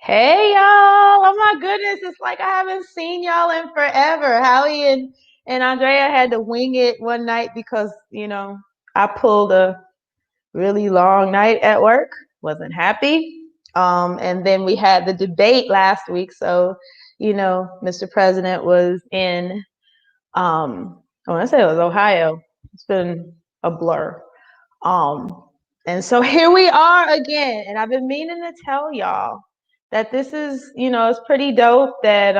Hey y'all! Oh my goodness, it's like I haven't seen y'all in forever. Howie and Andrea had to wing it one night because, I pulled a really long night at work, wasn't happy. And then we had the debate last week. So, Mr. President was in, I want to say it was Ohio. It's been a blur. Um, and so here we are again. And I've been meaning to tell y'all that this is, it's pretty dope that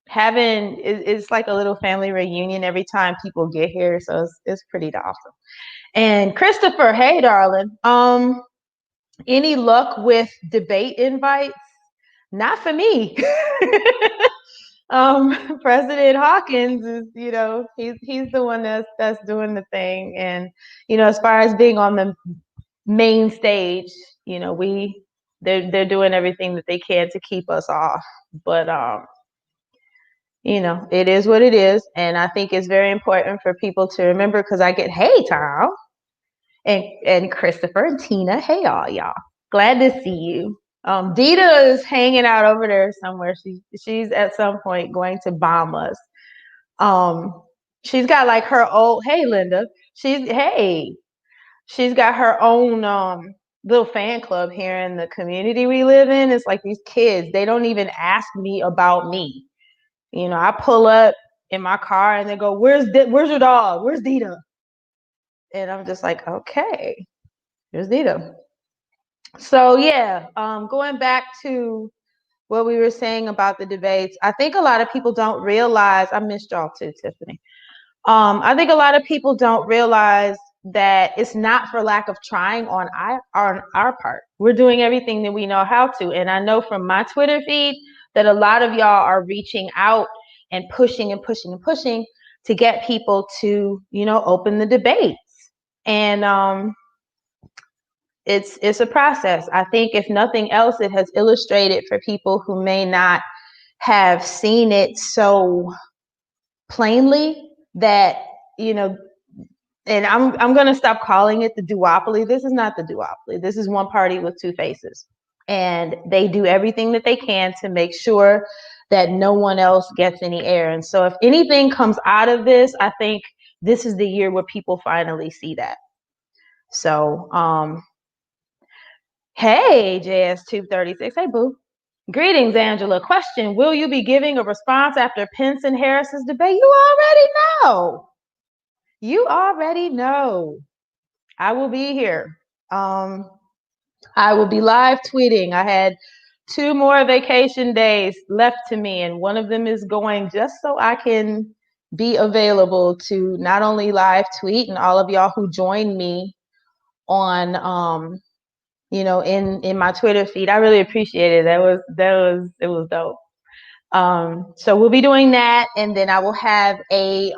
having it's like a little family reunion every time people get here. So it's pretty awesome. And Christopher, hey darling. Any luck with debate invites? Not for me. President Hawkins is, he's the one that's doing the thing. And, as far as being on the main stage, they're doing everything that they can to keep us off. But it is what it is. And I think it's very important for people to remember because I get, hey Tom and Christopher and Tina, hey y'all. Glad to see you. Dita is hanging out over there somewhere. She's at some point going to bomb us. She's got like her old, hey Linda. She's got her own little fan club here in the community we live in. It's like these kids, they don't even ask me about me. I pull up in my car and they go, where's your dog? Where's Dita? And I'm just like, okay, here's Dita. So yeah, going back to what we were saying about the debates, I think a lot of people don't realize, I missed y'all too, Tiffany. I think a lot of people don't realize that it's not for lack of trying on our part. We're doing everything that we know how to. And I know from my Twitter feed that a lot of y'all are reaching out and pushing and pushing and pushing to get people to, open the debates. And it's a process. I think if nothing else, it has illustrated for people who may not have seen it so plainly that, and I'm going to stop calling it the duopoly. This is not the duopoly. This is one party with two faces. And they do everything that they can to make sure that no one else gets any air. And so if anything comes out of this, I think this is the year where people finally see that. So, hey, JS236. Hey, boo. Greetings, Angela. Question, will you be giving a response after Pence and Harris's debate? You already know. You already know. I will be here. I will be live tweeting. I had 2 more vacation days left to me, and one of them is going just so I can be available to not only live tweet and all of y'all who joined me on in my Twitter feed. I really appreciate it. It was dope. So we'll be doing that, and then I will have a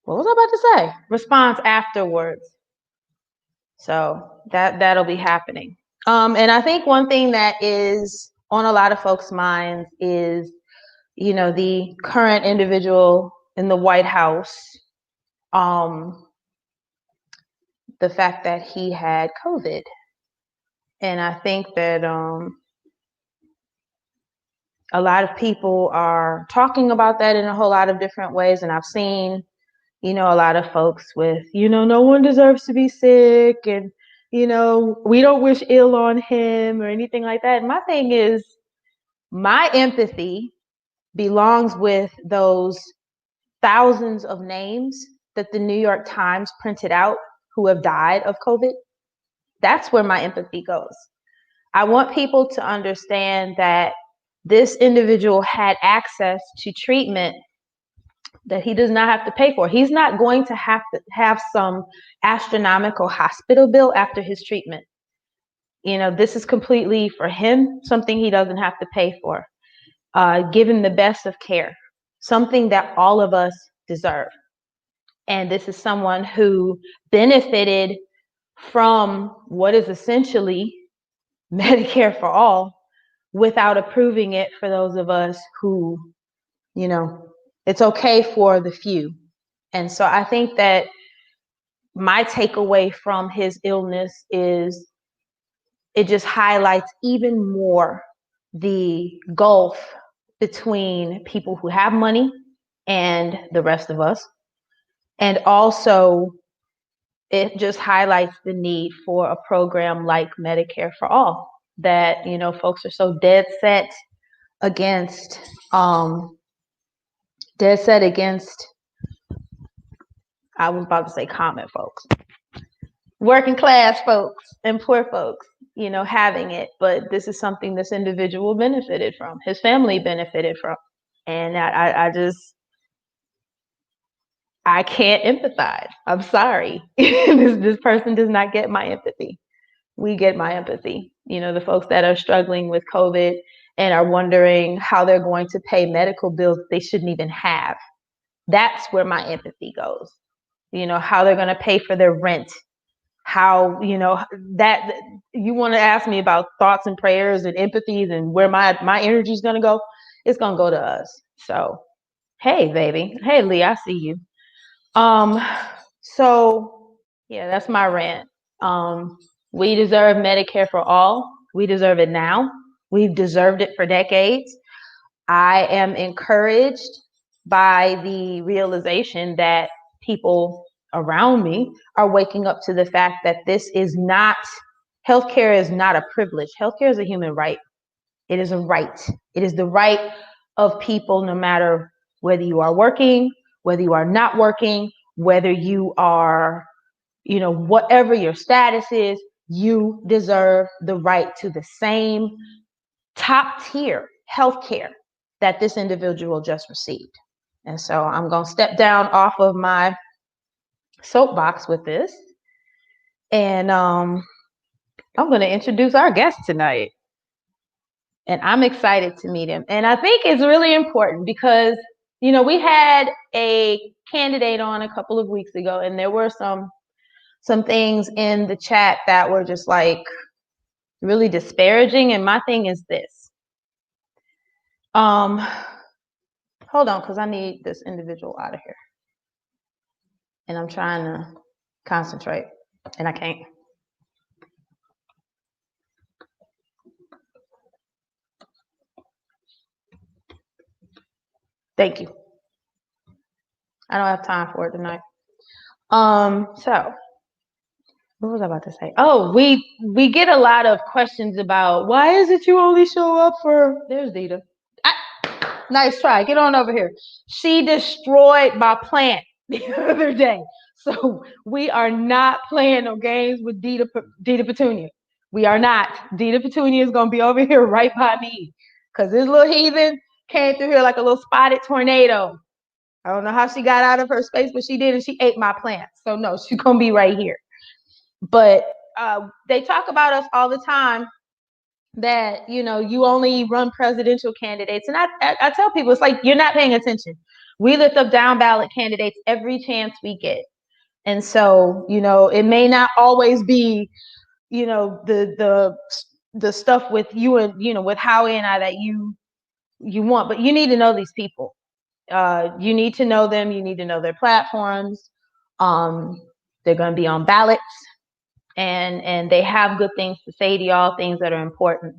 what was I about to say? Response afterwards. So that'll be happening. And I think one thing that is on a lot of folks' minds is, the current individual in the White House, the fact that he had COVID. And I think that a lot of people are talking about that in a whole lot of different ways. And I've seen, a lot of folks with, no one deserves to be sick and, we don't wish ill on him or anything like that. And my thing is, my empathy belongs with those thousands of names that the New York Times printed out who have died of COVID. That's where my empathy goes. I want people to understand that this individual had access to treatment that he does not have to pay for. He's not going to have some astronomical hospital bill after his treatment. This is completely for him, something he doesn't have to pay for. Given the best of care, something that all of us deserve. And this is someone who benefited from what is essentially Medicare for all without approving it for those of us who, it's okay for the few. And so I think that my takeaway from his illness is it just highlights even more the gulf between people who have money and the rest of us. And also, it just highlights the need for a program like Medicare for All, that, you know, folks are so against, dead set against, I was about to say common folks, working class folks and poor folks, you know, having it. But this is something this individual benefited from, his family benefited from. And I can't empathize. I'm sorry. This person does not get my empathy. We get my empathy. You know, the folks that are struggling with COVID and are wondering how they're going to pay medical bills they shouldn't even have. That's where my empathy goes. You know, how they're going to pay for their rent. How, you know, that you want to ask me about thoughts and prayers and empathies and where my energy is going to go. It's going to go to us. So, hey, baby. Hey, Lee, I see you. So yeah, that's my rant. We deserve Medicare for all. We deserve it now. We've deserved it for decades. I am encouraged by the realization that people around me are waking up to the fact that this is not, healthcare is not a privilege. Healthcare is a human right. It is a right. It is the right of people, no matter whether you are working, whether you are not working, whether you are, you know, whatever your status is, you deserve the right to the same top tier healthcare that this individual just received. And so I'm going to step down off of my soapbox with this. And I'm going to introduce our guest tonight. And I'm excited to meet him. And I think it's really important because, you know, we had a candidate on a couple of weeks ago, and there were some things in the chat that were just like really disparaging. And my thing is this. Hold on, because I need this individual out of here. And I'm trying to concentrate, and I can't. Thank you. I don't have time for it tonight. So what was I about to say? Oh, we get a lot of questions about why is it you only show up for, there's Dita. Nice try. Get on over here. She destroyed my plant the other day. So we are not playing no games with Dita Petunia. We are not. Dita Petunia is going to be over here right by me. Because this little heathen came through here like a little spotted tornado. I don't know how she got out of her space, but she did, and she ate my plants. So no, she's going to be right here. But they talk about us all the time that, you know, you only run presidential candidates. And I tell people, it's like, you're not paying attention. We lift up down ballot candidates every chance we get. And so, you know, it may not always be, you know, the stuff with you and, you know, with Howie and I that you want, but you need to know these people. You need to know them. You need to know their platforms. They're going to be on ballots. And they have good things to say to y'all, things that are important.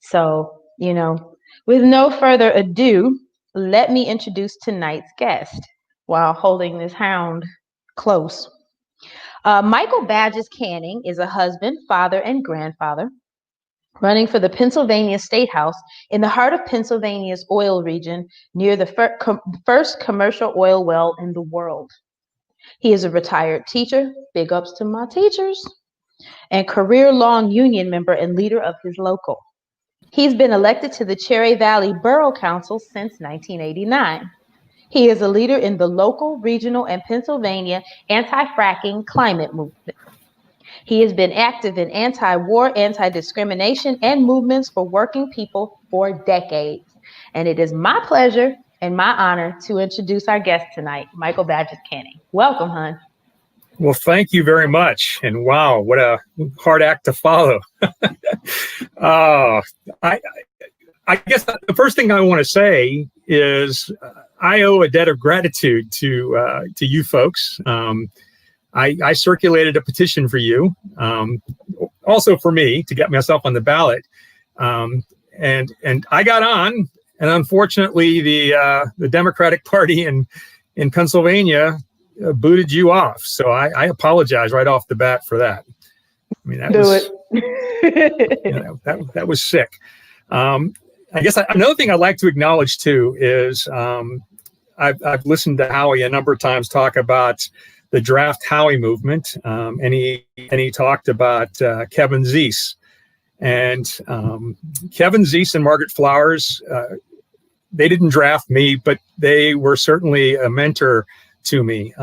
So, you know, with no further ado, let me introduce tonight's guest while holding this hound close. Michael Badges Canning is a husband, father, and grandfather running for the Pennsylvania State House in the heart of Pennsylvania's oil region near the first commercial oil well in the world. He is a retired teacher, big ups to my teachers, and career-long union member and leader of his local. He's been elected to the Cherry Valley Borough Council since 1989. He is a leader in the local, regional, and Pennsylvania anti-fracking climate movement. He has been active in anti-war, anti-discrimination, and movements for working people for decades. And it is my pleasure and my honor to introduce our guest tonight, Michael Badges Canning. Welcome, hon. Well, thank you very much. And wow, what a hard act to follow. I guess the first thing I want to say is I owe a debt of gratitude to you folks. I circulated a petition for you, also for me to get myself on the ballot. And I got on, and unfortunately, the Democratic Party in Pennsylvania booted you off. So I apologize right off the bat for that. I mean, that was sick. I guess another thing I'd like to acknowledge too is I've listened to Howie a number of times talk about the Draft Howie movement, and he talked about Kevin Zeese. And Kevin Zeese and Margaret Flowers, they didn't draft me, but they were certainly a mentor to me.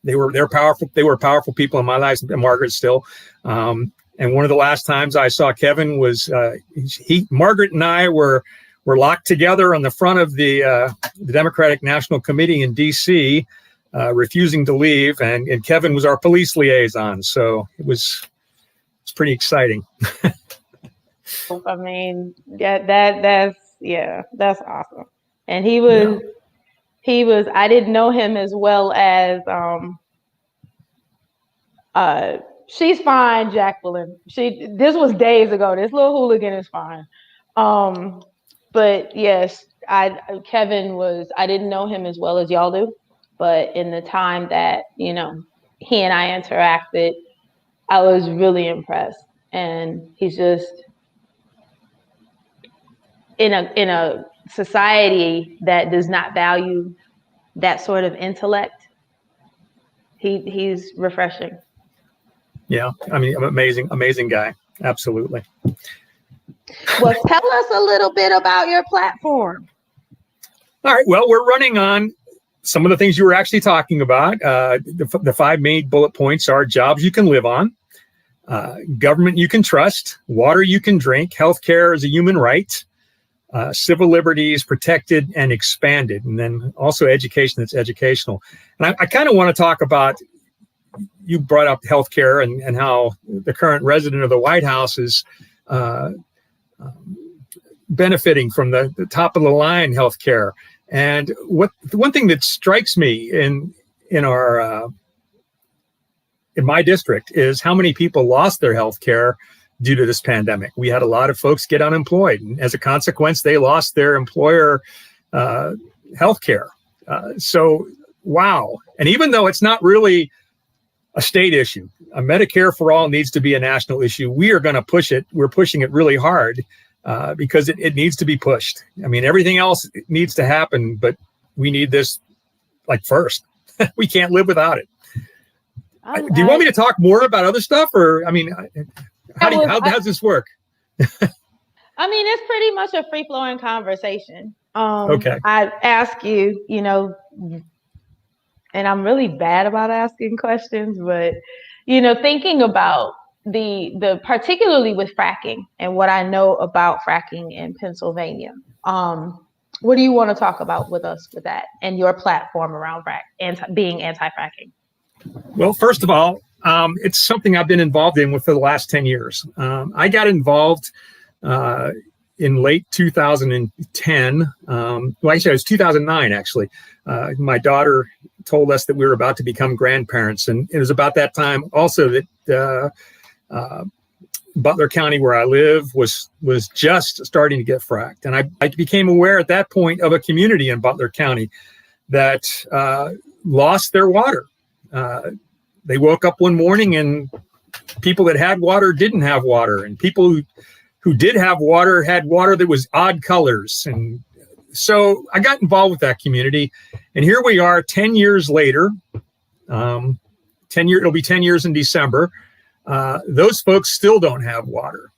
They're powerful. They were powerful people in my life, and Margaret still. And one of the last times I saw Kevin was Margaret and I were locked together on the front of the Democratic National Committee in D.C., refusing to leave, and Kevin was our police liaison. So it's pretty exciting. I mean, that's awesome. And he was. I didn't know him as well as she's fine, Jacqueline. This was days ago. This little hooligan is fine. But yes, Kevin was. I didn't know him as well as y'all do, but in the time that he and I interacted, I was really impressed. And he's just in a society that does not value that sort of intellect. He's refreshing. Yeah, I mean, amazing guy. Absolutely. Well, tell us a little bit about your platform. All right. Well, we're running on some of the things you were actually talking about. The 5 main bullet points are jobs you can live on, government you can trust, water you can drink, healthcare is a human right, civil liberties protected and expanded, and then also education that's educational. And I kind of want to talk about, you brought up healthcare and how the current resident of the White House is benefiting from the top of the line healthcare. And one thing that strikes me in my district is how many people lost their healthcare due to this pandemic. We had a lot of folks get unemployed, and as a consequence, they lost their employer healthcare. So, wow. And even though it's not really a state issue, a Medicare for all needs to be a national issue. We are going to push it. We're pushing it really hard because it needs to be pushed. I mean, everything else needs to happen, but we need this like first. We can't live without it. Do you want me to talk more about other stuff, or I mean, how does this work? I mean, it's pretty much a free flowing conversation. Okay. I ask you, and I'm really bad about asking questions, but thinking about the particularly with fracking and what I know about fracking in Pennsylvania. What do you want to talk about with us with that and your platform around being anti-fracking? Well, first of all, it's something I've been involved in for the last 10 years. I got involved in late 2010. Well, actually, it was 2009, actually. My daughter told us that we were about to become grandparents. And it was about that time also that Butler County, where I live, was just starting to get fracked. And I became aware at that point of a community in Butler County that lost their water. They woke up one morning and people that had water didn't have water, and people who did have water had water that was odd colors. And so I got involved with that community, and here we are 10 years later. It'll be 10 years in December. Those folks still don't have water.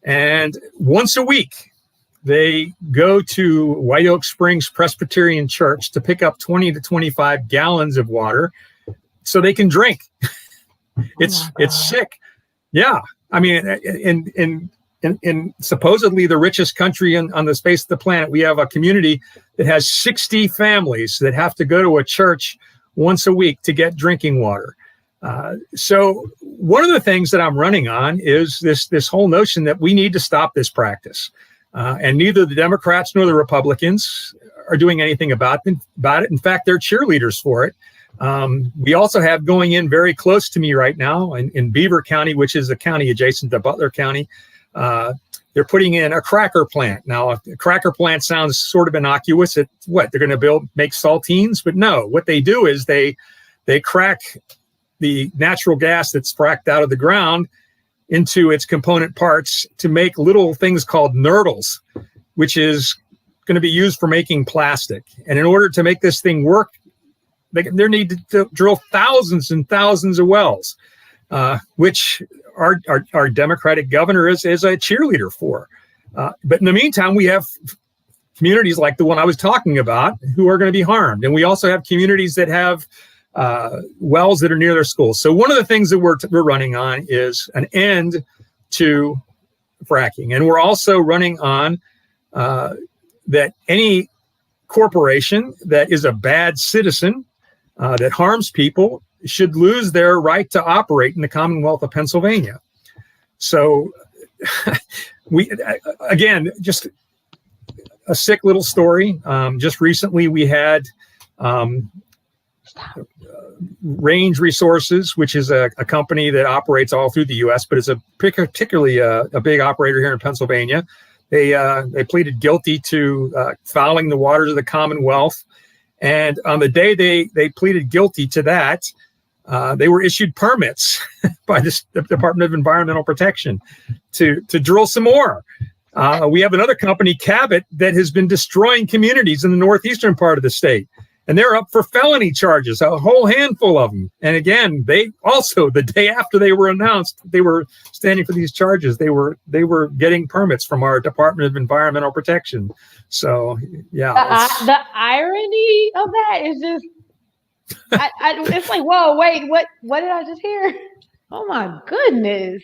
And once a week, they go to White Oak Springs Presbyterian Church to pick up 20 to 25 gallons of water so they can drink. It's sick. Yeah. I mean, in supposedly the richest country on the face of the planet, we have a community that has 60 families that have to go to a church once a week to get drinking water. So one of the things that I'm running on is this whole notion that we need to stop this practice. And neither the Democrats nor the Republicans are doing anything about it. In fact, they're cheerleaders for it. We also have going in very close to me right now in Beaver County, which is a county adjacent to Butler County. They're putting in a cracker plant. Now, a cracker plant sounds sort of innocuous. They're going to make saltines, but no, what they do is they crack the natural gas that's fracked out of the ground into its component parts to make little things called nurdles, which is going to be used for making plastic. And in order to make this thing work, they need to drill thousands and thousands of wells, which our Democratic governor is a cheerleader for. But in the meantime, we have communities like the one I was talking about who are going to be harmed. And we also have communities that have wells that are near their schools. So one of the things that we're running on is an end to fracking. And we're also running on that any corporation that is a bad citizen that harms people should lose their right to operate in the Commonwealth of Pennsylvania. So again, just a sick little story. Just recently we had Range Resources, which is a company that operates all through the U.S., but is particularly a big operator here in Pennsylvania. They pleaded guilty to fouling the waters of the Commonwealth. And on the day they pleaded guilty to that, they were issued permits by the Department of Environmental Protection to drill some more. We have another company, Cabot, that has been destroying communities in the northeastern part of the state. And they're up for felony charges, a whole handful of them. And again, they also, the day after they were announced, they were standing for these charges. They were getting permits from our Department of Environmental Protection. So, yeah. The irony of that is just, it's like, whoa, wait, what did I just hear? Oh my goodness.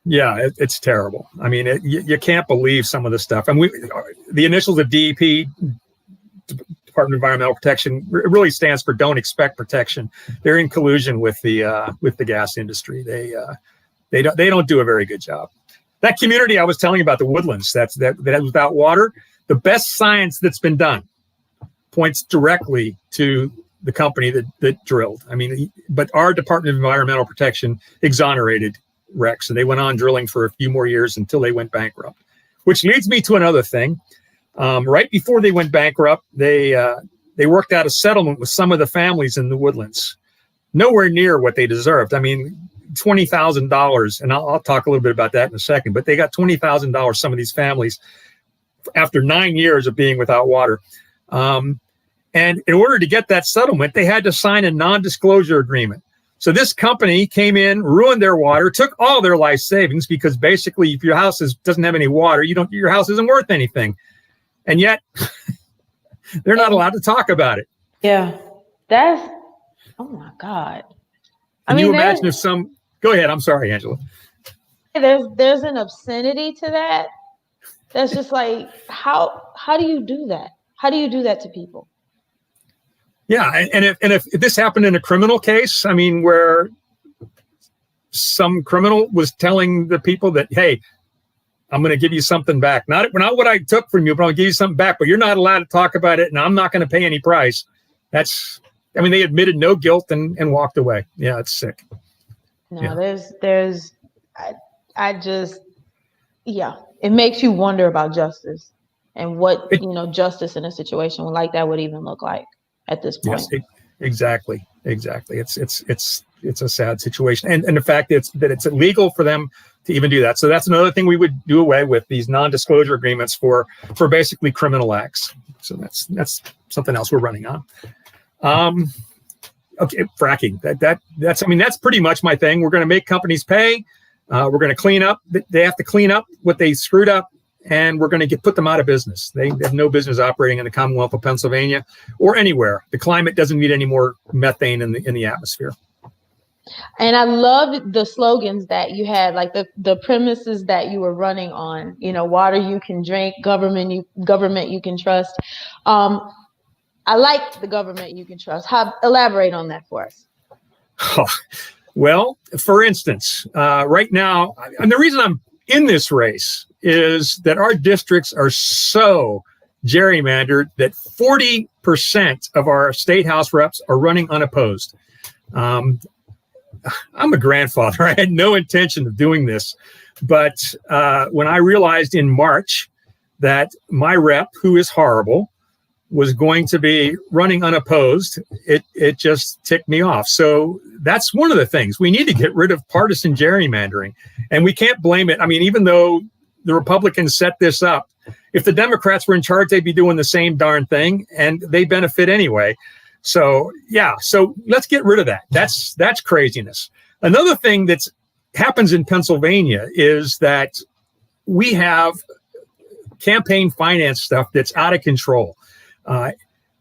Yeah, it's terrible. I mean, you can't believe some of the stuff. And the initials of DEP, Department of Environmental Protection, really stands for Don't Expect Protection. They're in collusion with the gas industry. They don't do a very good job. That community I was telling you about, the Woodlands, that without water, the best science that's been done points directly to the company that drilled. I mean, but our Department of Environmental Protection exonerated Rex, and they went on drilling for a few more years until they went bankrupt. Which leads me to another thing. Right before they went bankrupt, they worked out a settlement with some of the families in the Woodlands. Nowhere near what they deserved. I mean, $20,000, and I'll talk a little bit about that in a second, but they got $20,000, some of these families, after 9 years of being without water. And in order to get that settlement, they had to sign a non-disclosure agreement. So this company came in, ruined their water, took all their life savings, because basically if your house doesn't have any water, your house isn't worth anything. And yet they're not allowed to talk about it. Yeah. That's, oh my God. Can you imagine if go ahead. I'm sorry, Angela. There's an obscenity to that. That's just like, how do you do that? How do you do that to people? Yeah. And if this happened in a criminal case, I mean, where some criminal was telling the people that, hey, I'm going to give you something back. Not what I took from you, but I'll give you something back. But you're not allowed to talk about it, and I'm not going to pay any price. They admitted no guilt and walked away. Yeah, it's sick. No, yeah. It makes you wonder about justice and what justice in a situation like that would even look like at this point. Yes, exactly. It's a sad situation, and the fact that it's illegal for them to even do that. So that's another thing we would do away with, these non-disclosure agreements for basically criminal acts. So that's something else we're running on. Okay, fracking. That's pretty much my thing. We're going to make companies pay. We're going to clean up. They have to clean up what they screwed up, and we're going to put them out of business. They have no business operating in the Commonwealth of Pennsylvania or anywhere. The climate doesn't need any more methane in the atmosphere. And I loved the slogans that you had, like the premises that you were running on. Water you can drink, government you can trust. I like the government you can trust. Elaborate on that for us. Oh, well, for instance, right now, and the reason I'm in this race is that our districts are so gerrymandered that 40% of our state house reps are running unopposed. I'm a grandfather. I had no intention of doing this. But when I realized in March that my rep, who is horrible, was going to be running unopposed, it just ticked me off. So that's one of the things. We need to get rid of partisan gerrymandering. And we can't blame it. I mean, even though the Republicans set this up, if the Democrats were in charge, they'd be doing the same darn thing, and they benefit anyway. So, yeah, so let's get rid of that. That's craziness. Another thing that happens in Pennsylvania is that we have campaign finance stuff that's out of control.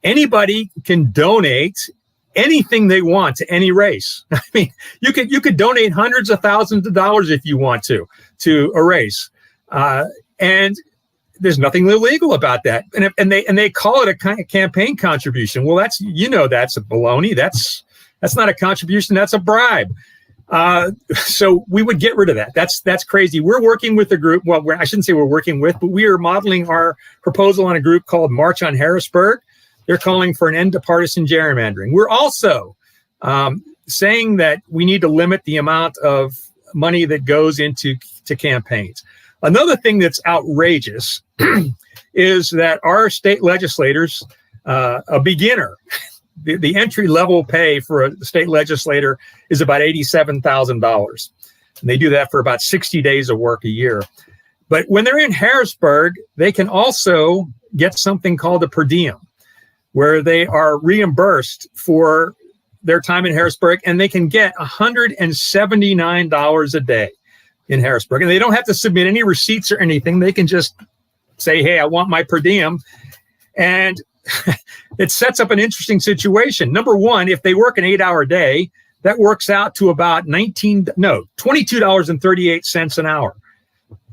Anybody can donate anything they want to any race. I mean, you could donate hundreds of thousands of dollars if you want to a race, and there's nothing illegal about that. And they call it a kind of campaign contribution. Well, that's a baloney. That's not a contribution. That's a bribe. So we would get rid of that. That's crazy. We're working with a group. Well, I shouldn't say we're working with, but we are modeling our proposal on a group called March on Harrisburg. They're calling for an end to partisan gerrymandering. We're also saying that we need to limit the amount of money that goes into campaigns. Another thing that's outrageous is that our state legislators, a beginner, the entry level pay for a state legislator is about $87,000. And they do that for about 60 days of work a year. But when they're in Harrisburg, they can also get something called a per diem, where they are reimbursed for their time in Harrisburg, and they can get $179 a day in Harrisburg. And they don't have to submit any receipts or anything. They can just say, hey, I want my per diem. And it sets up an interesting situation. Number one, if they work an 8-hour day, that works out to about $22.38 an hour,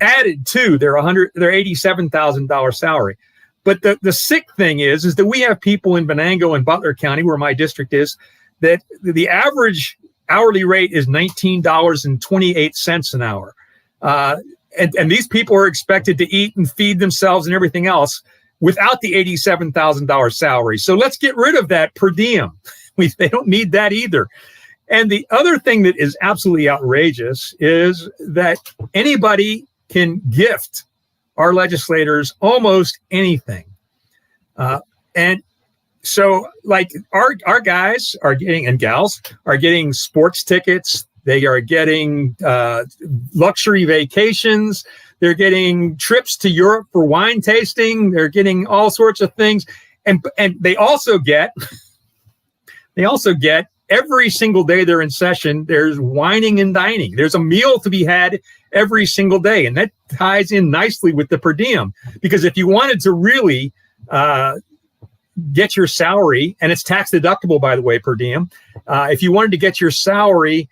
added to their $87,000 salary. But the sick thing is that we have people in Venango and Butler County, where my district is, that the average hourly rate is $19.28 an hour. And these people are expected to eat and feed themselves and everything else without the $87,000 salary. So let's get rid of that per diem. They don't need that either. And the other thing that is absolutely outrageous is that anybody can gift our legislators almost anything. And so like our guys are getting, and gals are getting sports tickets. They are getting luxury vacations. They're getting trips to Europe for wine tasting. They're getting all sorts of things. And they also get every single day they're in session, there's wining and dining. There's a meal to be had every single day. And that ties in nicely with the per diem, because if you wanted to really get your salary, and it's tax deductible, by the way, per diem, if you wanted to get your salary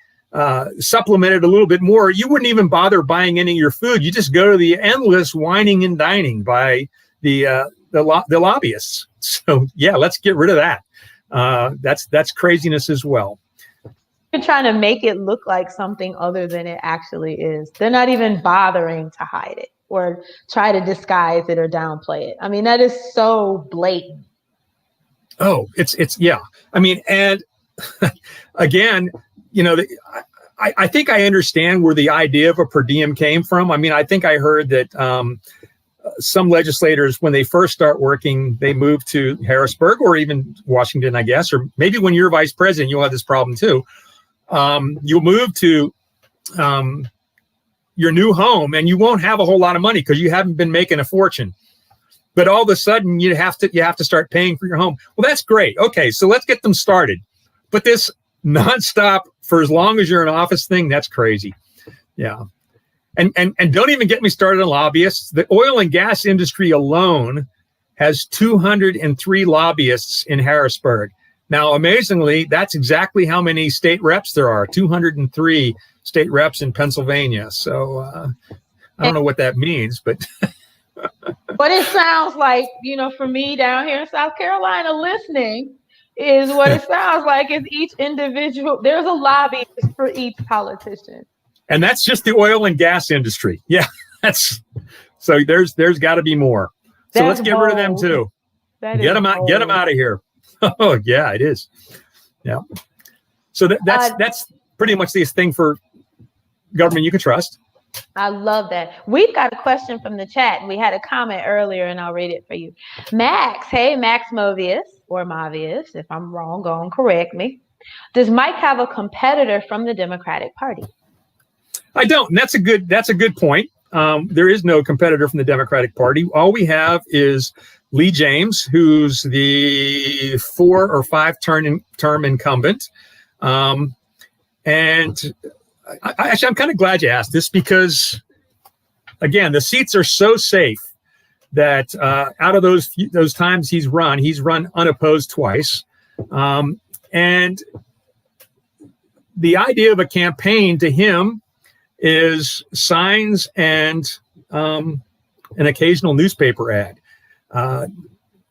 supplemented a little bit more, you wouldn't even bother buying any of your food. You just go to the endless wining and dining by the lobbyists. So yeah, let's get rid of that. That's craziness as well. You're trying to make it look like something other than it actually is. They're not even bothering to hide it or try to disguise it or downplay it. I mean, that is so blatant. Oh, it's yeah. I mean, and again, I think I understand where the idea of a per diem came from. I mean, I think I heard that some legislators, when they first start working, they move to Harrisburg or even Washington, I guess, or maybe when you're vice president, you'll have this problem too. You'll move to your new home and you won't have a whole lot of money because you haven't been making a fortune. But all of a sudden you have to start paying for your home. Well, that's great. Okay, so let's get them started. But this nonstop for as long as you're in office thing, that's crazy. Yeah. And don't even get me started on lobbyists. The oil and gas industry alone has 203 lobbyists in Harrisburg. Now, amazingly, that's exactly how many state reps there are, 203 state reps in Pennsylvania. So I don't know what that means, but... But it sounds like, for me down here in South Carolina listening is what it sounds like is each individual, there's a lobbyist for each politician. And that's just the oil and gas industry. Yeah, so there's got to be more. So let's That's get rid of them bold. too. That Get is them out. Get them bold. out of here. Oh yeah, it is. Yeah. So that's pretty much this thing for government you can trust. I love that. We've got a question from the chat. We had a comment earlier, and I'll read it for you. Max, hey, Max Movius, or Mavius, if I'm wrong, go and correct me. Does Mike have a competitor from the Democratic Party? I don't. And that's a good point. There is no competitor from the Democratic Party. All we have is Lee James, who's the 4 or 5 term incumbent. And I'm kind of glad you asked this because, again, the seats are so safe that out of those times he's run unopposed twice. And the idea of a campaign to him is signs and an occasional newspaper ad.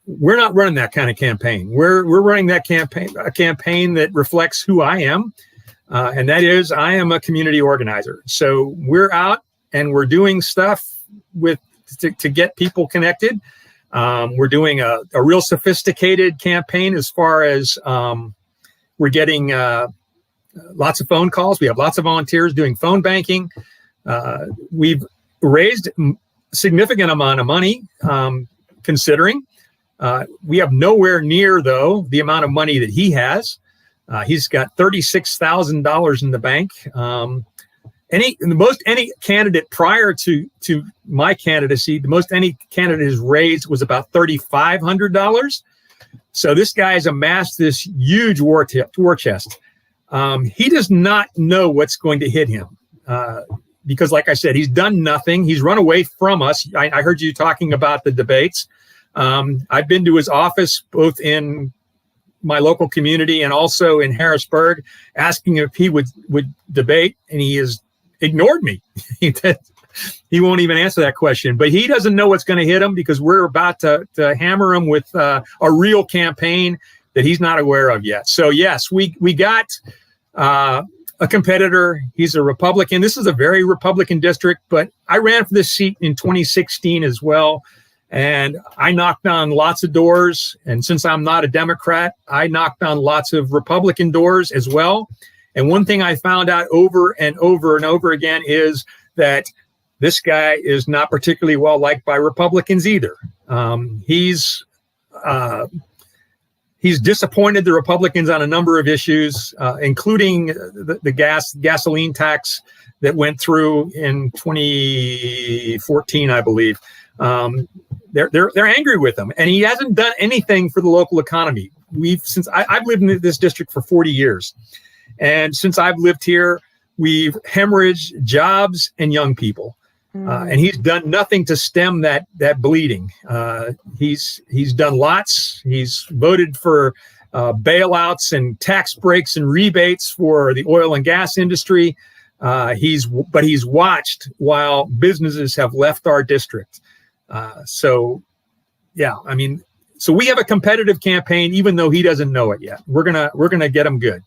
We're not running that kind of campaign. We're running a campaign that reflects who I am. And that is, I am a community organizer. So we're out and we're doing stuff to get people connected. We're doing a real sophisticated campaign as far as we're getting lots of phone calls. We have lots of volunteers doing phone banking. We've raised a significant amount of money, considering. We have nowhere near, though, the amount of money that he has. He's got $36,000 in the bank. Any candidate prior to my candidacy, the most any candidate has raised was about $3,500. So this guy has amassed this huge war chest. He does not know what's going to hit him because, like I said, he's done nothing. He's run away from us. I heard you talking about the debates. I've been to his office both in my local community and also in Harrisburg, asking if he would debate, and he has ignored me. He won't even answer that question. But he doesn't know what's going to hit him because we're about to hammer him with a real campaign that he's not aware of yet. So yes, we got a competitor. He's a Republican. This is a very Republican district, but I ran for this seat in 2016 as well. And I knocked on lots of doors. And since I'm not a Democrat, I knocked on lots of Republican doors as well. And one thing I found out over and over and over again is that this guy is not particularly well liked by Republicans either. He's disappointed the Republicans on a number of issues, including the gasoline tax that went through in 2014, I believe. They're angry with him, and he hasn't done anything for the local economy. I've lived in this district for 40 years, and since I've lived here, we've hemorrhaged jobs and young people, and he's done nothing to stem that bleeding. He's done lots. He's voted for bailouts and tax breaks and rebates for the oil and gas industry. He's watched while businesses have left our district. So we have a competitive campaign, even though he doesn't know it yet. We're gonna get him good.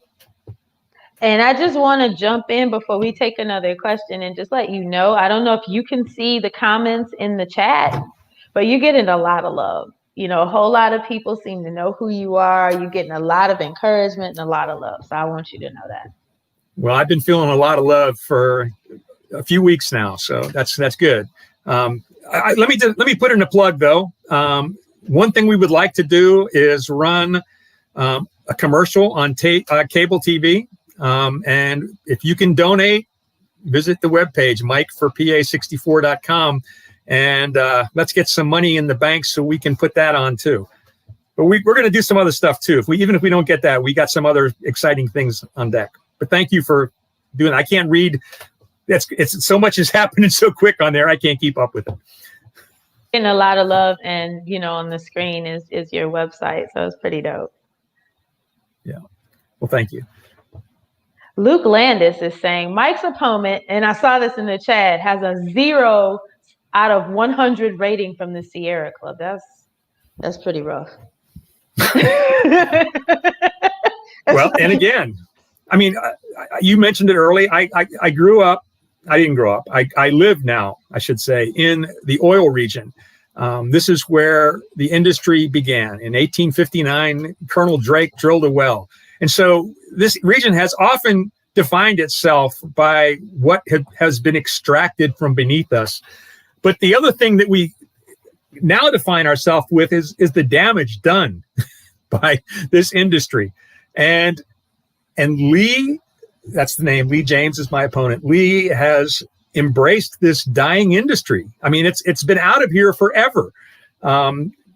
And I just want to jump in before we take another question and just let you know, I don't know if you can see the comments in the chat, but you're getting a lot of love. A whole lot of people seem to know who you are. You're getting a lot of encouragement and a lot of love. So I want you to know that. Well, I've been feeling a lot of love for a few weeks now, so that's good. Let me put in a plug though. One thing we would like to do is run a commercial on cable TV. And if you can donate, visit the webpage, mikeforpa64.com, and let's get some money in the bank so we can put that on too. But we're going to do some other stuff too. Even if we don't get that, we got some other exciting things on deck. But thank you for doing it. I can't read. It's so much is happening so quick on there. I can't keep up with it. Getting a lot of love, and on the screen is your website, so it's pretty dope. Yeah. Well, thank you. Luke Landis is saying Mike's opponent, and I saw this in the chat, has a 0 out of 100 rating from the Sierra Club. That's pretty rough. Well, and again, I mean, you mentioned it early. I grew up. I didn't grow up. I live now, I should say, in the oil region. This is where the industry began. In 1859, Colonel Drake drilled a well. And so this region has often defined itself by what has been extracted from beneath us. But the other thing that we now define ourselves with is the damage done by this industry. And Lee, that's the name, Lee James is my opponent. Lee has embraced this dying industry. I mean, it's been out of here forever.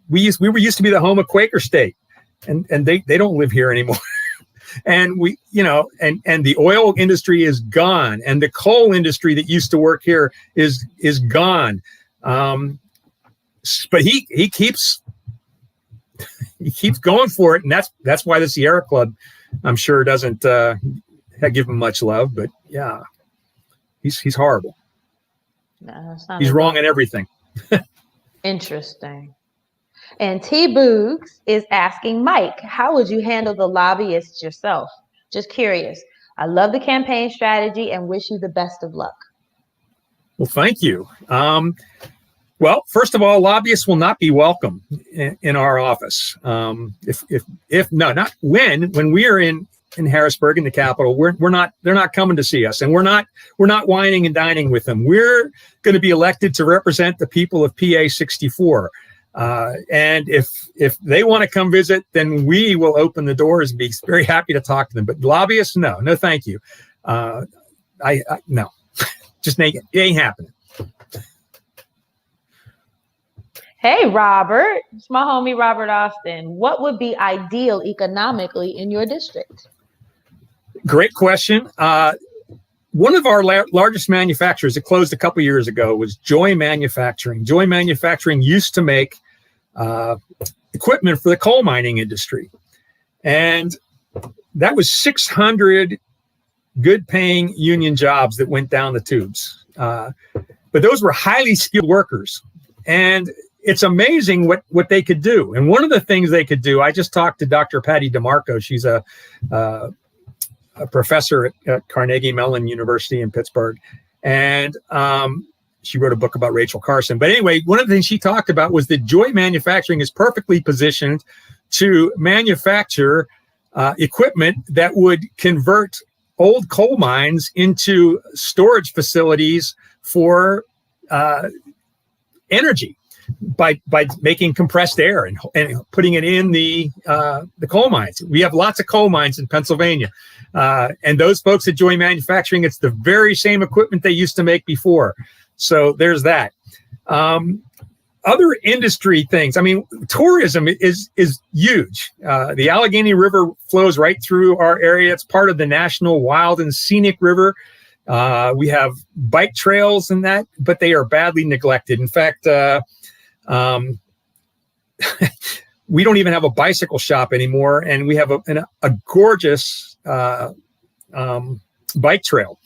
We were used to be the home of Quaker State, and they don't live here anymore. And and the oil industry is gone, and the coal industry that used to work here is gone. But he keeps going for it, and that's why the Sierra Club, I'm sure, doesn't give him much love. But yeah, he's horrible. No, it's not. He's wrong in everything. Interesting. And T. Boogs is asking Mike, how would you handle the lobbyists yourself? Just curious. I love the campaign strategy and wish you the best of luck. Well, thank you. Well, first of all, lobbyists will not be welcome in our office. When we are in Harrisburg, in the Capitol, they're not coming to see us, and we're not whining and dining with them. We're going to be elected to represent the people of PA 64. And if they want to come visit, then we will open the doors and be very happy to talk to them. But lobbyists, no, thank you. No, just it ain't happening. Hey, Robert, it's my homie Robert Austin. What would be ideal economically in your district? Great question. One of our largest manufacturers that closed a couple years ago was Joy Manufacturing. Joy Manufacturing used to make equipment for the coal mining industry. And that was 600 good-paying union jobs that went down the tubes. But those were highly skilled workers. And it's amazing what they could do. And one of the things they could do, I just talked to Dr. Patty DeMarco. She's a professor at Carnegie Mellon University in Pittsburgh. And she wrote a book about Rachel Carson. But anyway, one of the things she talked about was that Joy Manufacturing is perfectly positioned to manufacture equipment that would convert old coal mines into storage facilities for energy by making compressed air and putting it in the coal mines. We have lots of coal mines in Pennsylvania. And those folks at Joy Manufacturing, it's the very same equipment they used to make before. So there's that. Other industry things. I mean, tourism is huge. The Allegheny River flows right through our area. It's part of the National Wild and Scenic River. We have bike trails and that, but they are badly neglected. In fact, we don't even have a bicycle shop anymore, and we have a gorgeous bike trail.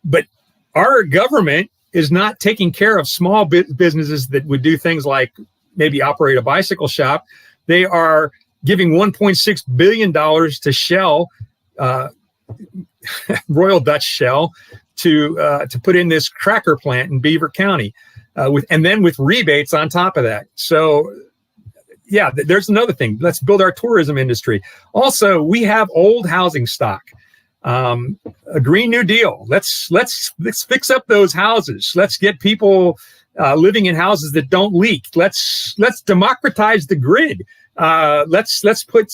But our government is not taking care of small businesses that would do things like maybe operate a bicycle shop. They are giving $1.6 billion to Shell, Royal Dutch Shell, to put in this cracker plant in Beaver County, and then with rebates on top of that. So, yeah, there's another thing. Let's build our tourism industry. Also, we have old housing stock. A Green New Deal. Let's fix up those houses. Let's get people living in houses that don't leak. Let's democratize the grid. Let's put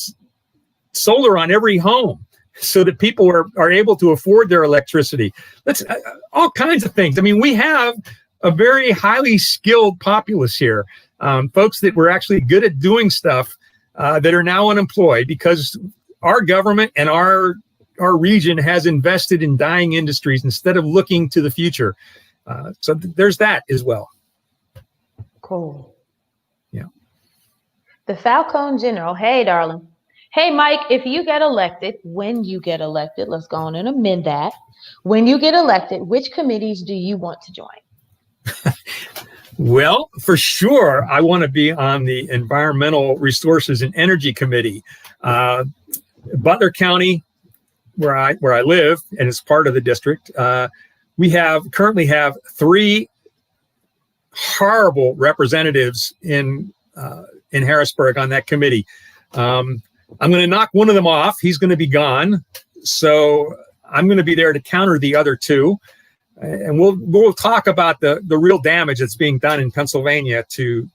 solar on every home so that people are able to afford their electricity. Let's all kinds of things. I mean, we have a very highly skilled populace here, folks that were actually good at doing stuff that are now unemployed because our government and our region has invested in dying industries instead of looking to the future. So there's that as well. Cool. Yeah. The Falcon General. Hey, darling. Hey, Mike, if you get elected, when you get elected, let's go on and amend that. When you get elected, which committees do you want to join? Well, for sure, I want to be on the Environmental Resources and Energy Committee. Butler County, where I live, and it's part of the district, we currently have 3 horrible representatives in Harrisburg on that committee. I'm going to knock one of them off. He's going to be gone. So I'm going to be there to counter the other two. And we'll talk about the real damage that's being done in Pennsylvania to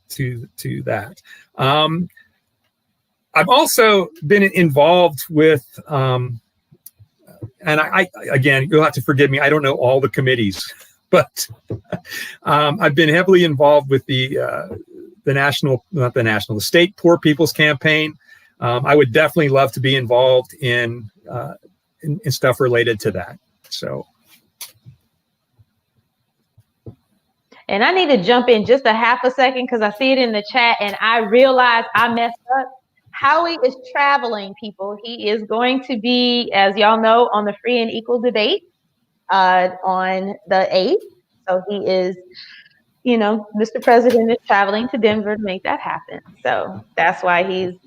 that. I've also been involved with, and I again, you'll have to forgive me, I don't know all the committees, but I've been heavily involved with the state Poor People's Campaign. I would definitely love to be involved in stuff related to that. So. And I need to jump in just a half a second because I see it in the chat and I realize I messed up. Howie is traveling, people. He is going to be, as y'all know, on the free and equal debate on the 8th. So he is, Mr. President is traveling to Denver to make that happen. So that's why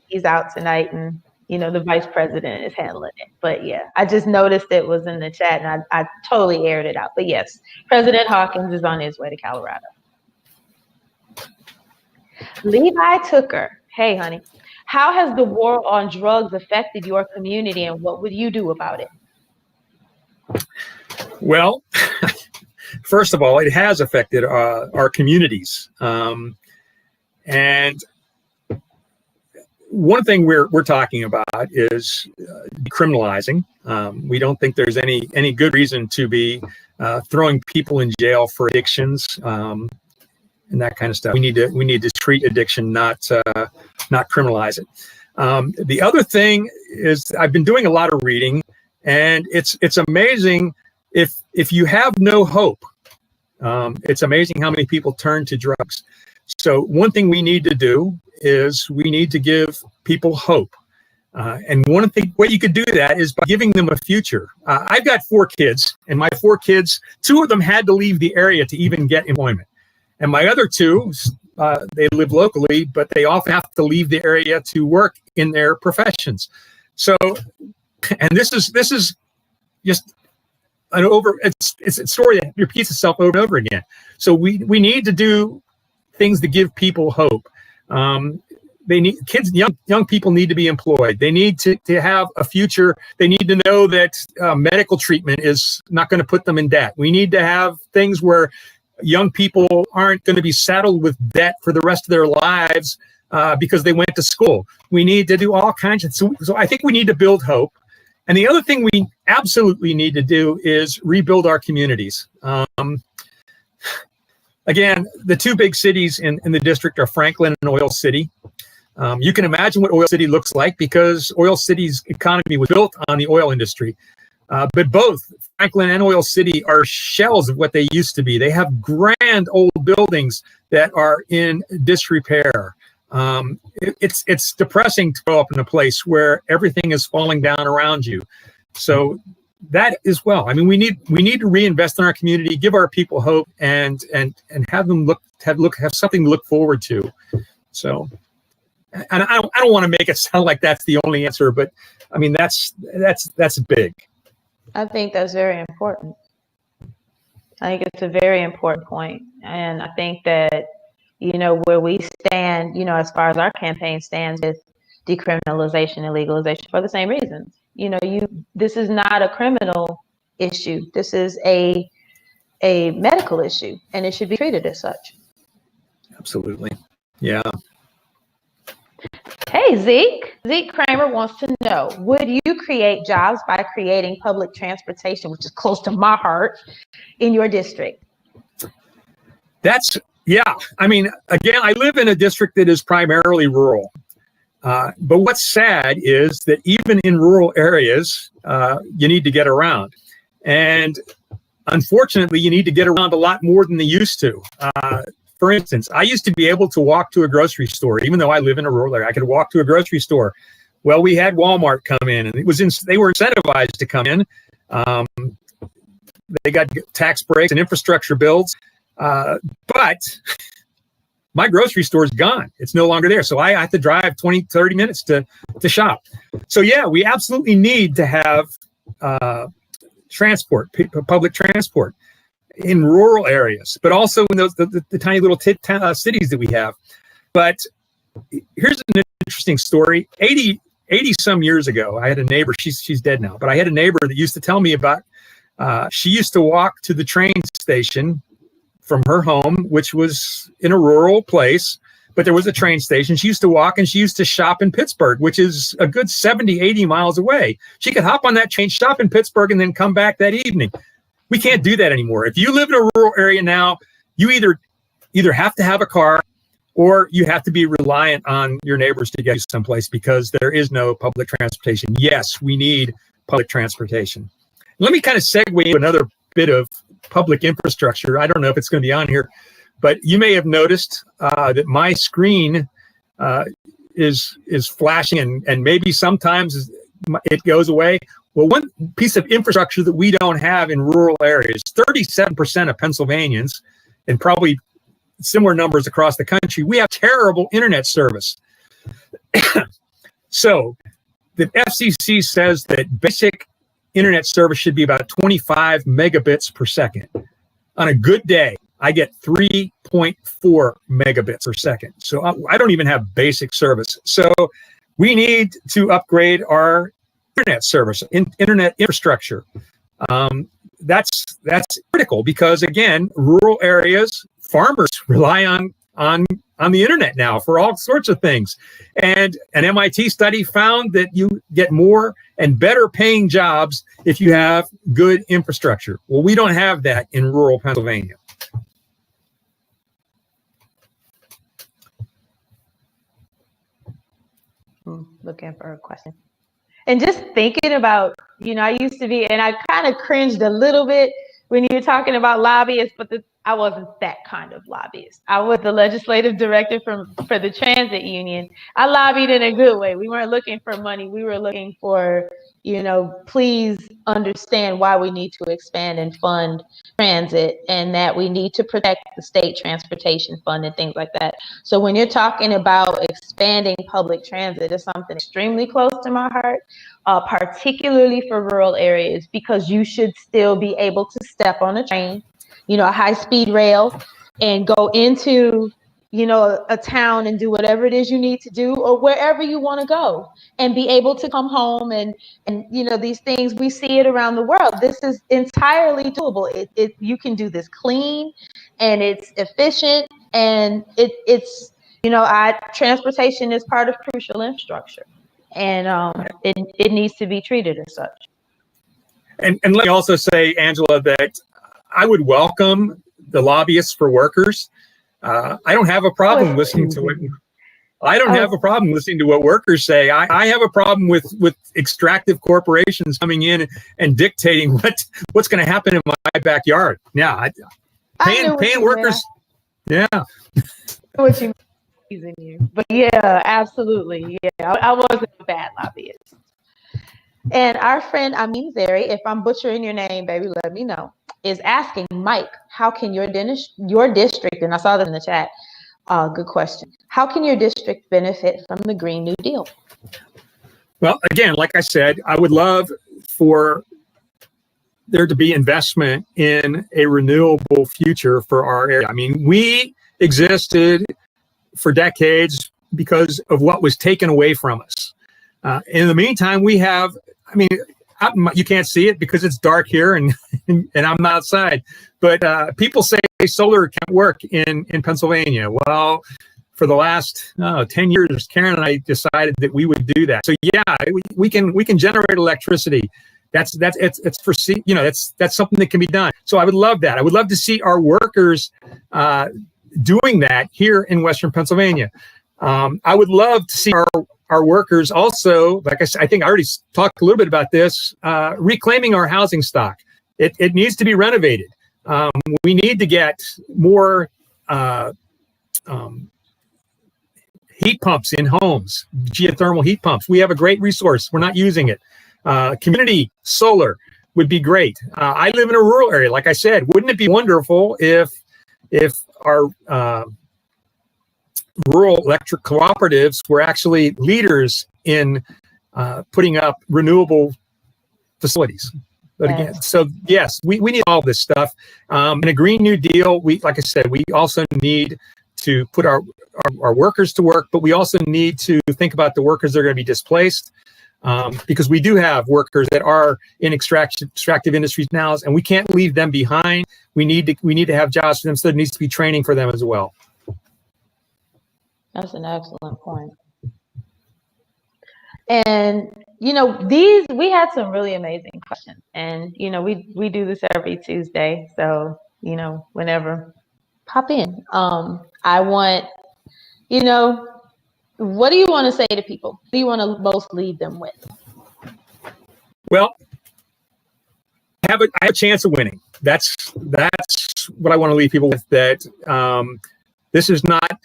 he's out tonight, and the vice president is handling it. But yeah, I just noticed it was in the chat and I totally aired it out. But yes, President Hawkins is on his way to Colorado. Levi Tooker. Hey, honey. How has the war on drugs affected your community and what would you do about it? Well, first of all, it has affected our communities. And one thing we're talking about is decriminalizing. We don't think there's any good reason to be throwing people in jail for addictions and that kind of stuff. We need to treat addiction, not criminalize it. The other thing is I've been doing a lot of reading, and it's amazing if you have no hope. It's amazing how many people turn to drugs. So one thing we need to do is we need to give people hope. And one way you could do that is by giving them a future. I've got 4 kids, and my 4 kids, 2 of them had to leave the area to even get employment. And my other 2, they live locally, but they often have to leave the area to work in their professions. So, and this is just it's a story that repeats itself over and over again. So we need to do things to give people hope. Young people need to be employed. They need to have a future. They need to know that medical treatment is not going to put them in debt. We need to have things where young people aren't going to be saddled with debt for the rest of their lives because they went to school. We need to do all kinds of, so I think we need to build hope. And the other thing we absolutely need to do is rebuild our communities. Again, the 2 big cities in the district are Franklin and Oil City. You can imagine what Oil City looks like because Oil City's economy was built on the oil industry. But both Franklin and Oil City are shells of what they used to be. They have grand old buildings that are in disrepair. It's depressing to grow up in a place where everything is falling down around you. So that as well. I mean, we need to reinvest in our community, give our people hope, and have them have something to look forward to. So, and I don't want to make it sound like that's the only answer, but I mean that's big. I think that's very important. I think it's a very important point. And I think that, where we stand, as far as our campaign stands with decriminalization and legalization for the same reasons. This is not a criminal issue. This is a medical issue, and it should be treated as such. Absolutely. Yeah. Hey, Zeke Kramer wants to know, would you create jobs by creating public transportation, which is close to my heart, in your district? Yeah. I mean, again, I live in a district that is primarily rural. But what's sad is that even in rural areas, you need to get around. And unfortunately, you need to get around a lot more than they used to. For instance, I used to be able to walk to a grocery store, even though I live in a rural area. I could walk to a grocery store. Well, we had Walmart come in, and they were incentivized to come in. They got tax breaks and infrastructure builds, but my grocery store is gone. It's no longer there. So I have to drive 20, 30 minutes to shop. So yeah, we absolutely need to have transport, public transport. in rural areas, but also in those the tiny little cities that we have. But here's an interesting story. 80 some years ago, I had a neighbor. She's dead now, but I had a neighbor that used to tell me about. She used to walk to the train station from her home, which was in a rural place, but there was a train station. She used to walk, and she used to shop in Pittsburgh, which is a good 70, 80 miles away. She could hop on that train, shop in Pittsburgh, and then come back that evening. We can't do that anymore. If you live in a rural area now, you either have to have a car, or you have to be reliant on your neighbors to get you someplace, because there is no public transportation. Yes, we need public transportation. Let me kind of segue into another bit of public infrastructure. I don't know if it's going to be on here, but you may have noticed that my screen is flashing, and maybe sometimes it goes away. Well, one piece of infrastructure that we don't have in rural areas, 37% of Pennsylvanians, and probably similar numbers across the country, we have terrible internet service. So the FCC says that basic internet service should be about 25 megabits per second. On a good day, I get 3.4 megabits per second. So I don't even have basic service. So we need to upgrade our internet service, internet infrastructure. That's critical, because again, rural areas, farmers rely on the internet now for all sorts of things. And an MIT study found that you get more and better paying jobs if you have good infrastructure. Well, we don't have that in rural Pennsylvania. Looking for a question. And just thinking about, I used to be, and I kind of cringed a little bit when you were talking about lobbyists, but I wasn't that kind of lobbyist. I was the legislative director for the transit union. I lobbied in a good way. We weren't looking for money. We were looking for, please understand why we need to expand and fund transit, and that we need to protect the state transportation fund and things like that. So when you're talking about expanding public transit, it's something extremely close to my heart, particularly for rural areas, because you should still be able to step on a train, a high-speed rail, and go into, a town and do whatever it is you need to do, or wherever you want to go, and be able to come home. And these things, we see it around the world. This is entirely doable. You can do this clean, and it's efficient, and it's transportation is part of crucial infrastructure, and it needs to be treated as such. And let me also say, Angela, that I would welcome the lobbyists for workers. I don't have a problem listening to what have a problem listening to what workers say. I have a problem with extractive corporations coming in and dictating what's going to happen in my backyard. Yeah, paying workers. Yeah. What you mean, but yeah, absolutely. Yeah, I wasn't a bad lobbyist. And our friend Amin Zeri, if I'm butchering your name, baby, let me know, is asking, Mike, how can your district, and I saw that in the chat, good question, how can your district benefit from the Green New Deal? Well, again, like I said, I would love for there to be investment in a renewable future for our area. I mean, we existed for decades because of what was taken away from us. In the meantime, we have, you can't see it because it's dark here and I'm outside, but people say solar can't work in Pennsylvania. Well, for the last 10 years, Karen and I decided that we would do that. So yeah, we can generate electricity. That's something that can be done. So I would love that. I would love to see our workers doing that here in Western Pennsylvania. I would love to see our workers also, like I said, I think I already talked a little bit about this, reclaiming our housing stock. It needs to be renovated. We need to get more heat pumps in homes, geothermal heat pumps. We have a great resource. We're not using it. Community solar would be great. I live in a rural area. Like I said, wouldn't it be wonderful if our rural electric cooperatives were actually leaders in putting up renewable facilities? But again, so yes, we need all this stuff. In a Green New Deal, like I said, we also need to put our workers to work, but we also need to think about the workers that are going to be displaced, because we do have workers that are in extractive industries now, and we can't leave them behind. We need to have jobs for them, so there needs to be training for them as well. That's an excellent point. And we had some really amazing questions, and we do this every Tuesday, so whenever, pop in. I want, what do you want to say to people? What do you want to most leave them with? Well, I have a chance of winning. That's what I want to leave people with. That this is not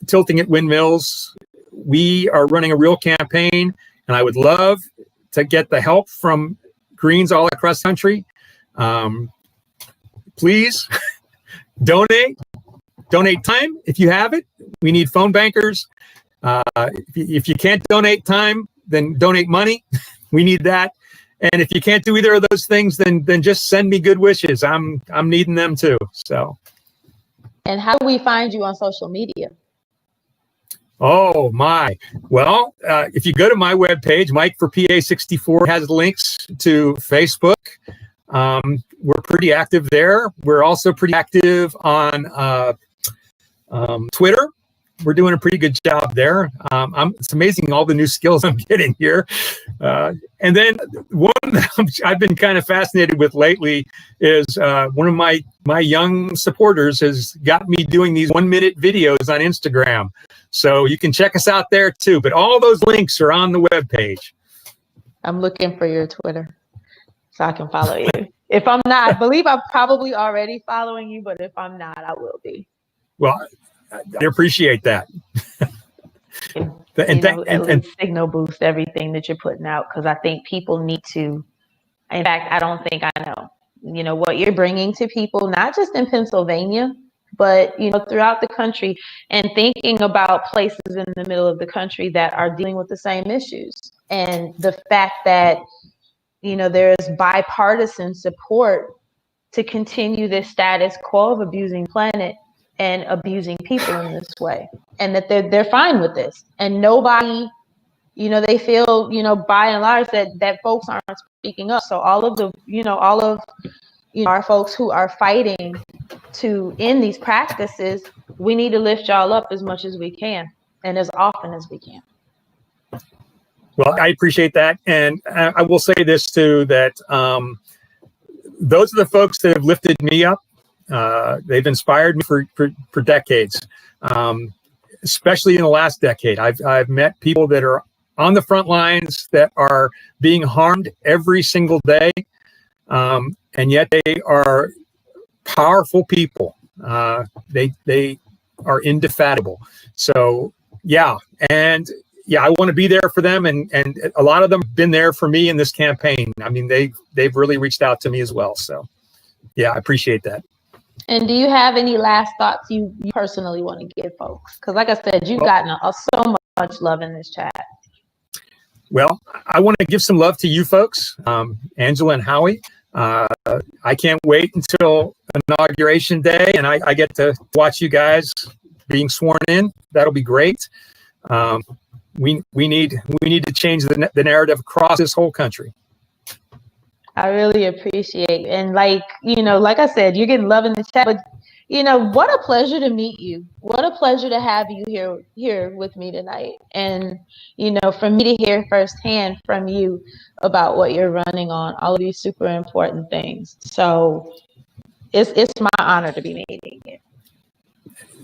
tilting at windmills. We are running a real campaign, and I would love to get the help from Greens all across the country. Please donate time if you have it. We need phone bankers. If you can't donate time, then donate money. We need that. And if you can't do either of those things, then just send me good wishes. I'm needing them too. So. And how do we find you on social media? Oh my! Well, if you go to my webpage, Mike for PA64 has links to Facebook. We're pretty active there. We're also pretty active on Twitter. We're doing a pretty good job there. It's amazing all the new skills I'm getting here. And then one that I've been kind of fascinated with lately is one of my young supporters has got me doing these 1-minute videos on Instagram. So you can check us out there too. But all those links are on the webpage. I'm looking for your Twitter so I can follow you. If I'm not, I believe I'm probably already following you, but if I'm not, I will be. Well, I appreciate that. And signal boost everything that you're putting out, because I think people need to. In fact, I don't think I know, what you're bringing to people, not just in Pennsylvania, but throughout the country, and thinking about places in the middle of the country that are dealing with the same issues, and the fact that there is bipartisan support to continue this status quo of abusing planet and abusing people in this way, and that they're fine with this, and nobody, they feel, by and large that folks aren't speaking up. So all of our folks who are fighting to end these practices, we need to lift y'all up as much as we can and as often as we can. Well, I appreciate that. And I will say this too, that those are the folks that have lifted me up. They've inspired me for decades, especially in the last decade. I've met people that are on the front lines that are being harmed every single day, and yet they are powerful people. They are indefatigable. So yeah, I want to be there for them, and a lot of them have been there for me in this campaign. I mean, they've really reached out to me as well. So yeah, I appreciate that. And do you have any last thoughts you personally want to give folks? Because like I said, you've gotten so much love in this chat. Well, I want to give some love to you folks, Angela and Howie. I can't wait until Inauguration Day, and I get to watch you guys being sworn in. That'll be great. We need to change the narrative across this whole country. I really appreciate, and like I said, you're getting love in the chat, but what a pleasure to meet you. What a pleasure to have you here with me tonight. And, for me to hear firsthand from you about what you're running on, all of these super important things. So it's my honor to be meeting you.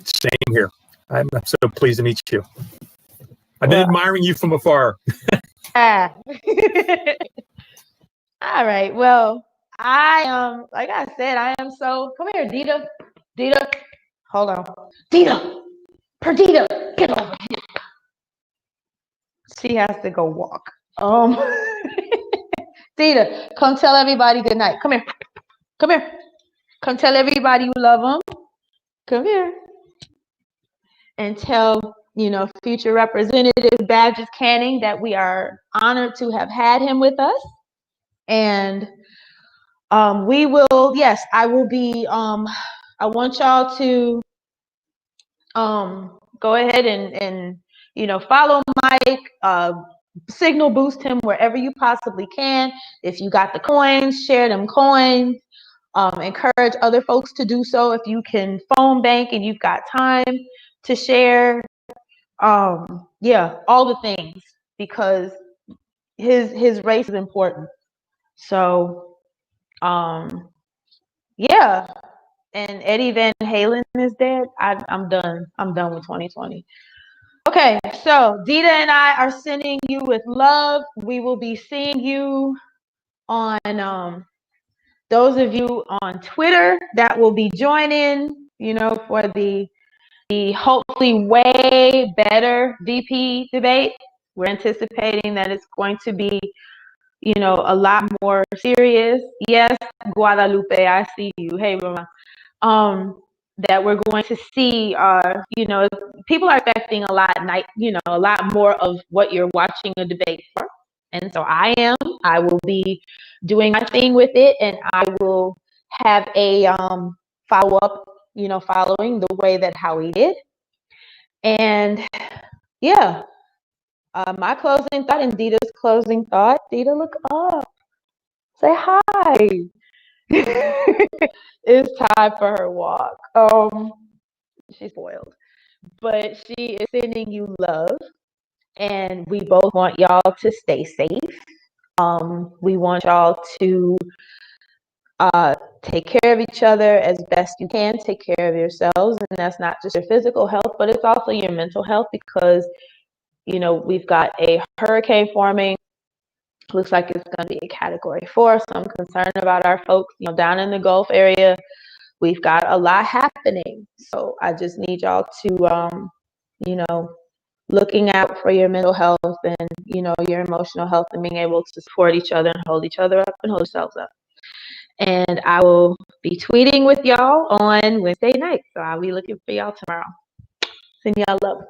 Same here. I'm so pleased to meet you. I've been admiring you from afar. All right. Well, I am, like I said, I am so, come here, Dita. Dita, hold on. Dita, Perdita, get over here. She has to go walk. Dita, come tell everybody good night. Come here. Come here. Come tell everybody you love them. Come here. And tell, future Representative Badges Canning that we are honored to have had him with us. And We will, yes, I will be, I want y'all to go ahead and follow Mike, signal boost him wherever you possibly can. If you got the coins, share them coins. Encourage other folks to do so if you can phone bank and you've got time to share. Yeah, all the things, because his race is important. So yeah. And Eddie Van Halen is dead. I'm done. I'm done with 2020. Okay, so Dita and I are sending you with love. We will be seeing you on those of you on Twitter that will be joining, for the hopefully way better VP debate. We're anticipating that it's going to be, a lot more serious. Yes, Guadalupe, I see you. Hey, Roma. That we're going to see, people are expecting a lot more of what you're watching a debate for. And so I will be doing my thing with it, and I will have a follow up, following the way that Howie did. And yeah, my closing thought and Dita's closing thought. Dita, look up. Say hi. It's time for her walk. She's spoiled, but she is sending you love, and we both want y'all to stay safe. We want y'all to take care of each other as best you can. Take care of yourselves, and that's not just your physical health, but it's also your mental health, because we've got a hurricane forming. Looks like it's going to be a Category 4. So I'm concerned about our folks, down in the Gulf area. We've got a lot happening. So I just need y'all to, looking out for your mental health and, your emotional health, and being able to support each other and hold each other up and hold yourselves up. And I will be tweeting with y'all on Wednesday night. So I'll be looking for y'all tomorrow. Send y'all love.